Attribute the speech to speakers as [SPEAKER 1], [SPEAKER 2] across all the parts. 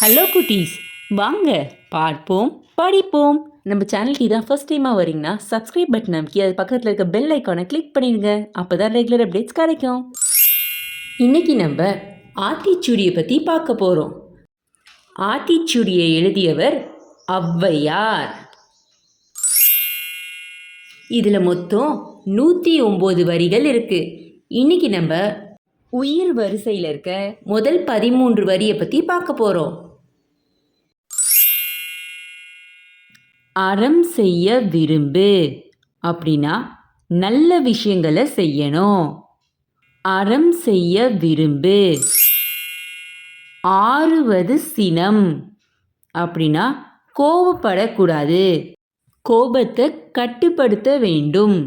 [SPEAKER 1] Hello குட்டீஸ், வாங்க பார்ப்போம் படிப்போம். நம்ம சேனலுக்கு இதான் ஃபர்ஸ்ட் டைமாக வரீங்கன்னா சப்ஸ்கிரைப் பட்டன் அமைக்கி அது பக்கத்தில் இருக்க பெல் ஐக்கானை கிளிக் பண்ணிடுங்க. அப்போ தான் ரெகுலர் அப்டேட்ஸ் கிடைக்கும். இன்றைக்கி நம்ம ஆத்திச்சூடியை பற்றி பார்க்க போகிறோம். ஆத்திச்சூடியை எழுதியவர் ஔவையார். இதில் மொத்தம் 109 வரிகள் இருக்குது. இன்றைக்கி நம்ம உயிர் வரிசையில் இருக்க முதல் 13 வரியை பற்றி பார்க்க போகிறோம். அறம் செய்ய விரும்பு அப்படின்னா நல்ல விஷயங்களை செய்யணும். அறம் செய்ய விரும்பு. ஆறுவது சினம் அப்படின்னா கோபப்படக்கூடாது, கோபத்தை கட்டுப்படுத்த வேண்டும்.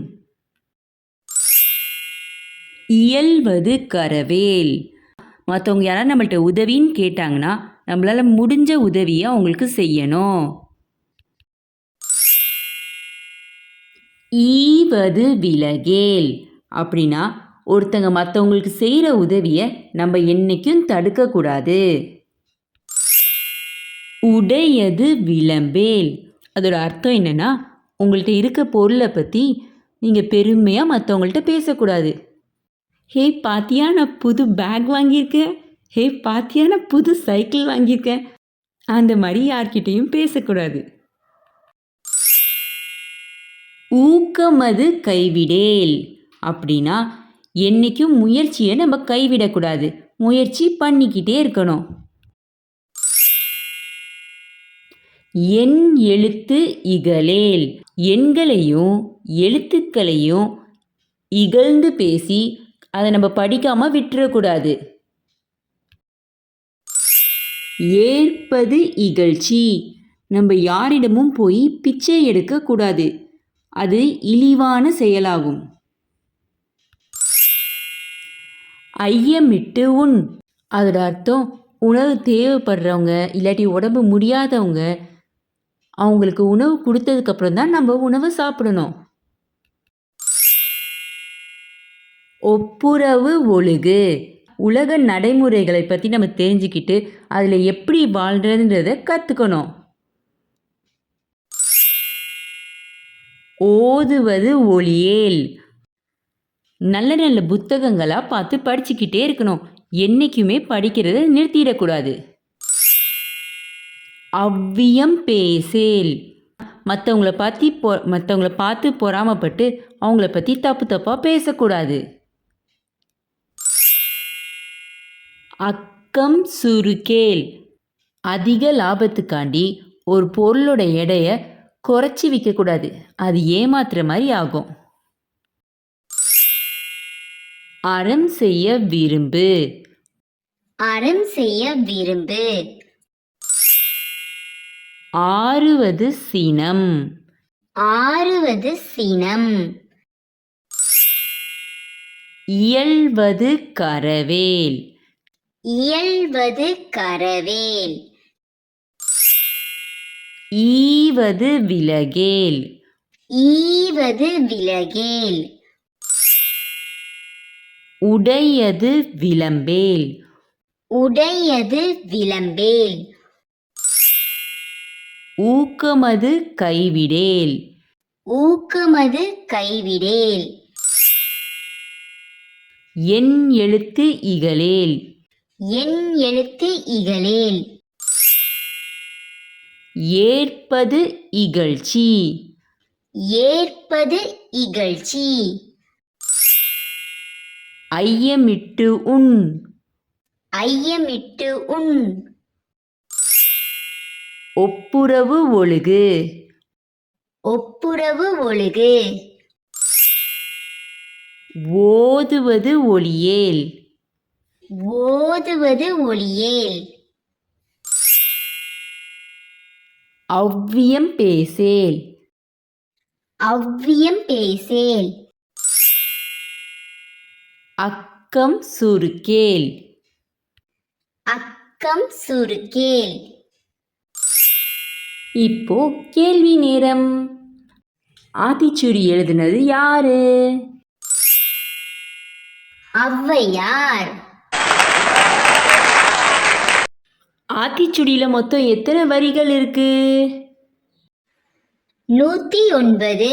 [SPEAKER 1] இயல்வது கரவேல். மற்றவங்க யாராவது நம்மள்கிட்ட உதவின்னு கேட்டாங்கன்னா நம்மளால் முடிஞ்ச உதவியை அவங்களுக்கு செய்யணும். ஈவது விலகேல் அப்படின்னா ஒருத்தங்க மற்றவங்களுக்கு செய்கிற உதவியை நம்ம என்றைக்கும் தடுக்கக்கூடாது. உடையது விளம்பேல். அதோட அர்த்தம் என்னென்னா, உங்கள்கிட்ட இருக்க பொருளை பற்றி நீங்கள் பெருமையாக மற்றவங்கள்ட்ட பேசக்கூடாது. ஹே பாத்தியா, நான் புது பேக் வாங்கியிருக்கேன், ஹே பாத்தியா, நான் புது சைக்கிள் வாங்கியிருக்கேன், அந்த மாதிரி யார்கிட்டையும் பேசக்கூடாது. ஊக்கமது கைவிடேல் அப்படின்னா என்றைக்கும் முயற்சியை நம்ம கைவிடக்கூடாது, முயற்சி பண்ணிக்கிட்டே இருக்கணும். எண் எழுத்து இகழேல். எண்களையும் எழுத்துக்களையும் இகழ்ந்து பேசி அதை நம்ம படிக்காமல் விட்டுறக்கூடாது. ஏற்பது இகழ்ச்சி. நம்ம யாரிடமும் போய் பிச்சை எடுக்கக்கூடாது, அது இழிவான செயலாகும். ஐயமிட்டு உண். அதோட அர்த்தம், உணவு தேவைப்படுறவங்க இல்லாட்டி உடம்பு முடியாதவங்க அவங்களுக்கு உணவு கொடுத்ததுக்கப்புறம் தான் நம்ம உணவை சாப்பிடணும். ஒப்புரவு ஒழுகு. உலக நடைமுறைகளை பற்றி நம்ம தெரிஞ்சுக்கிட்டு அதில் எப்படி வாழ்கிறதுன்றதை கற்றுக்கணும். ஓதுவது ஒளியேல். நல்ல நல்ல புத்தகங்களாக பார்த்து படிச்சுக்கிட்டே இருக்கணும், என்றைக்குமே படிக்கிறத நிறுத்திடக்கூடாது. அவ்வியம் பேசேல். மற்றவங்கள பார்த்து பொறாமப்பட்டு அவங்கள பற்றி தப்பு தப்பாக பேசக்கூடாது. அக்கம் சுருக்கேல். அதிக லாபத்துக்காண்டி ஒரு பொருளோட எடையை குறைச்சி விற்கக்கூடாது, அது ஏமாத்துற மாதிரி ஆகும். அறம் செய்ய விரும்பு.
[SPEAKER 2] அறம் செய்ய விரும்பு.
[SPEAKER 1] ஆறுவது சினம்.
[SPEAKER 2] ஆறுவது சினம்.
[SPEAKER 1] இயல்வது கரவேல்.
[SPEAKER 2] இயல்வது கரவேல்.
[SPEAKER 1] ஈவது விலகேல்.
[SPEAKER 2] ஈவது விலகேல்.
[SPEAKER 1] உடையது விளம்பேல்.
[SPEAKER 2] உடையது விளம்பேல்.
[SPEAKER 1] ஊக்கமது கைவிடேல்.
[SPEAKER 2] ஊக்கமது கைவிடேல்.
[SPEAKER 1] எண் எழுத்து இகழேல்.
[SPEAKER 2] எண் எழுத்து இகழேல்.
[SPEAKER 1] ஏற்பது இகழ்ச்சி.
[SPEAKER 2] ஏற்பது இகழ்ச்சி.
[SPEAKER 1] ஐயமிட்டு உண்.
[SPEAKER 2] ஐயமிட்டு உண்.
[SPEAKER 1] ஒப்புரவு ஒழுகு.
[SPEAKER 2] ஒப்புரவு ஒழுகு.
[SPEAKER 1] ஓதுவது ஒளியேல்.
[SPEAKER 2] ஓதுவது ஒளியேல்.
[SPEAKER 1] அவ்வியம் பேசேல்.
[SPEAKER 2] அவ்வியம் பேசேல்.
[SPEAKER 1] அக்கம் சுருக்கேல்.
[SPEAKER 2] அக்கம் சுருக்கேல்.
[SPEAKER 1] இப்போ கேள்வி நேரம். ஆத்திச்சூடி எழுதினது யாரு?
[SPEAKER 2] ஔவையார்.
[SPEAKER 1] ஆத்திச்சுடியில மொத்தம் எத்தனை வரிகள் இருக்கு?
[SPEAKER 2] 109.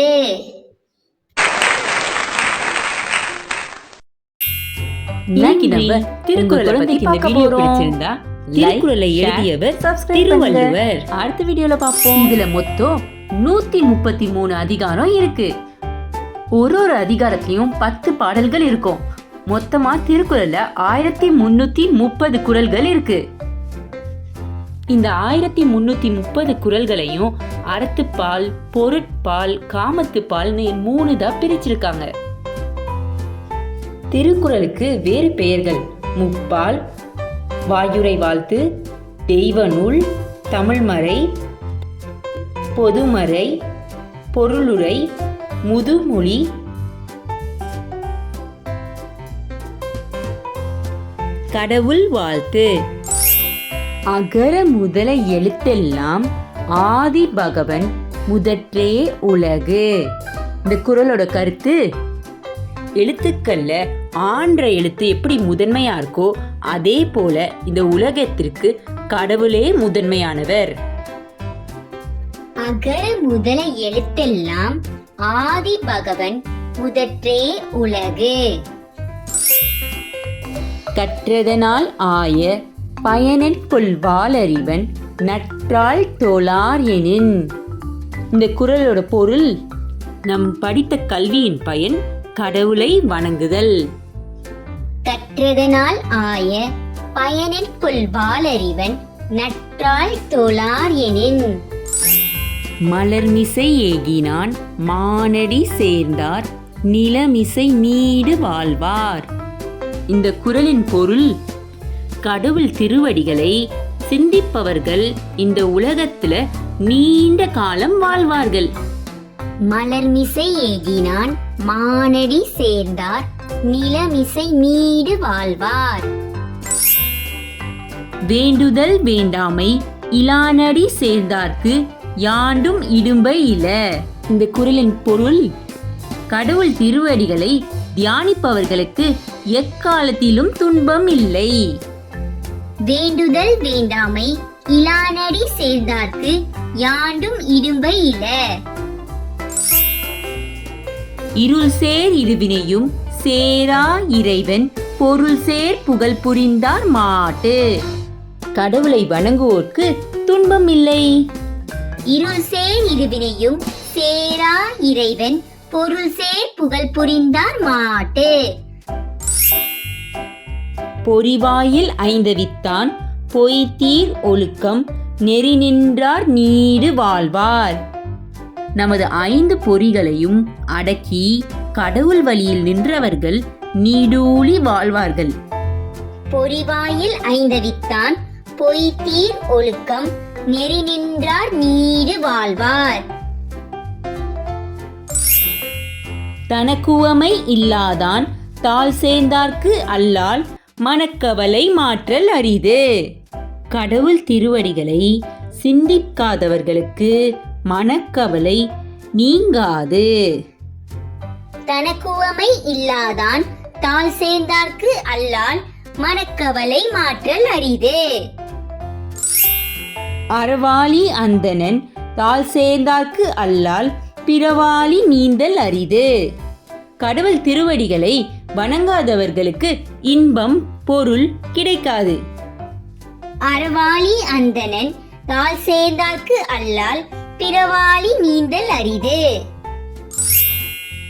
[SPEAKER 1] இன்னைக்கு நம்ம திருக்குறளை பத்தி பார்க்க போறோம். திருக்குறளை எழுதியவர் திருவள்ளுவர். அடுத்த வீடியோல பார்ப்போம். இதுல மொத்தம் 133 அதிகாரம் இருக்கு. ஒரு அதிகாரத்திலையும் 10 பாடல்கள் இருக்கும். மொத்தமா திருக்குறள்ல 1330 குறள்கள் இருக்கு. இந்த 1330 குறள்களையும் அறத்துப்பால், பொருட்பால், காமத்துப்பால்னு 3 தான் பிரிச்சிருக்காங்க. திருக்குறளுக்கு வேறு பெயர்கள் முப்பால், வாயுரை வாழ்த்து, தெய்வ நூல், தமிழ்மறை, பொதுமறை, பொருளுரை, முதுமொழி, கடவுள் வாழ்த்து. அகர முதல எழுத்தெல்லாம் ஆதி பகவன் முதற்றே உலகு. இந்த குறளோட கருத்து, எழுத்துக்கள்ல ஆன்ற எழுத்து எப்படி முதன்மையா இருக்கோ அதே போல இந்த உலகத்திற்கு கடவுளே முதன்மையானவர்.
[SPEAKER 2] அகர முதல எழுத்தெல்லாம் ஆதி பகவன் முதற்றே உலகு.
[SPEAKER 1] கற்றதனால் ஆய பயனென் கொள்வாளறிவன் நற்றால் தொழார் எனின். இந்த குறளோட பொருள், நம் படித்த கல்வியின் பயன் கடவுளை வணங்குதல்.
[SPEAKER 2] கற்றதனால் ஆய பயனென் கொள்வாளறிவன் நற்றால் தொழார் எனின்.
[SPEAKER 1] மலர்மிசை ஏகினான் மானடி சேர்ந்தார் நிலமிசை நீடு வாழ்வார். இந்த குறளின் பொருள், கடவுள் திருவடிகளை சிந்திப்பவர்கள் இந்த உலகத்துல நீண்ட காலம் வாழ்வார்கள்.
[SPEAKER 2] மலர்மிசை ஏகினான் மானடி சேர்ந்தார் நிலமிசை நீடு வாழ்வார்.
[SPEAKER 1] வேண்டுதல் வேண்டாமை இலானடி சேர்ந்தார்க்கு யாண்டும் இடும்பை இல. இந்த குறளின் பொருள், கடவுள் திருவடிகளை தியானிப்பவர்களுக்கு எக்காலத்திலும் துன்பம் இல்லை.
[SPEAKER 2] வேண்டுதல் வேண்டாமை இலானடி சேர்ந்தார்க்கு யாண்டும் இடும்பை இல.
[SPEAKER 1] இருள் சேர் இருவினையும் சேரா இறைவன் பொருள் சேர் புகழ் புரிந்தார் மாட்டு. கடவுளை வணங்குவோர்க்கு துன்பம் இல்லை.
[SPEAKER 2] இருள் சேர் இருவினையும் சேரா இறைவன் பொருள் சேர் புகழ் புரிந்தார் மாட்டு.
[SPEAKER 1] பொறிவாயில் ஐந்தவித்தான் பொய்தீர் ஒழுக்கம் நெறி நின்றார் நீடு வாழ்வார். நமது 5 பொறிகளையும் அடக்கி கடவுள் வழியில் நின்றவர்கள் நீடூழி வாழ்வார்கள்.
[SPEAKER 2] பொறிவாயில் ஐந்தவித்தான் பொய்தீர் ஒழுக்கம் நெறி நின்றார் நீடு வாழ்வார்.
[SPEAKER 1] தனக்குவமை இல்லாதான் தாழ் சேர்ந்தார்க்கு அல்லால் மனக்கவலை மாற்றல் அரிது. கடவுள் திருவடிகளை சிந்திக்காதவர்களுக்கு மனக்கவலை நீங்காது.
[SPEAKER 2] தனக்குவமை இல்லாதான் தாழ் சேர்ந்தார்க்கு அல்லால் மனக்கவலை மாற்றல் அரிது.
[SPEAKER 1] அறவாளி அந்தணன் தாழ் சேர்ந்தார்க்கு அல்லால் பிறவாளி நீந்தல் அரிது. கடவுள் திருவடிகளை வணங்காதவர்களுக்கு இன்பம் பொருள் கிடைக்காது.
[SPEAKER 2] அறவாளி அந்தணன் தாழ் சேர்ந்தார்க்கு அல்லால் பிறவாளி நீந்தல் அரிது.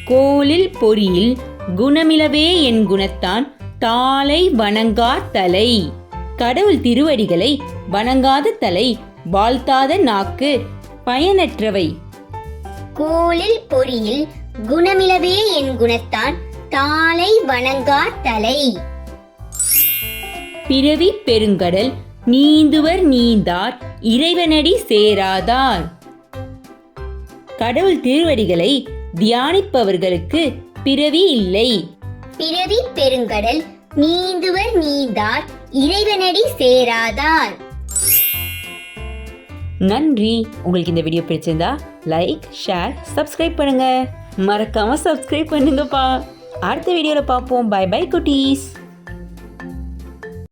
[SPEAKER 1] கோலில் பொறியில் குணமிலவே என் குணத்தான் தாளை வணங்கா தலை. கடவுள் திருவடிகளை வணங்காத தலை, வாழ்த்தாத நாக்கு பயனற்றவை.
[SPEAKER 2] கோலில் பொறியில் குணமிலவே என் குணத்தான் தாளை வணங்கா தலை.
[SPEAKER 1] பிறவி பெருங்கடல் நீந்துவர் நீந்தார் இறைவனடி சேராதார். கடவுள் திருவடிகளை தியானிப்பவர்களுக்கு பிறவி இல்லை.
[SPEAKER 2] பிறவி பெருங்கடல் நீந்துவர் நீந்தார் இறைவனடி சேராதார்.
[SPEAKER 1] நன்றி. உங்களுக்கு இந்த வீடியோ பிடிச்சிருந்தா லைக், ஷேர், சப்ஸ்கிரைப் பண்ணுங்க. மறக்காம சப்ஸ்கிரைப் பண்ணுங்கப்பா. அடுத்த வீடியோல பார்ப்போம். பை பை குட்டீஸ்.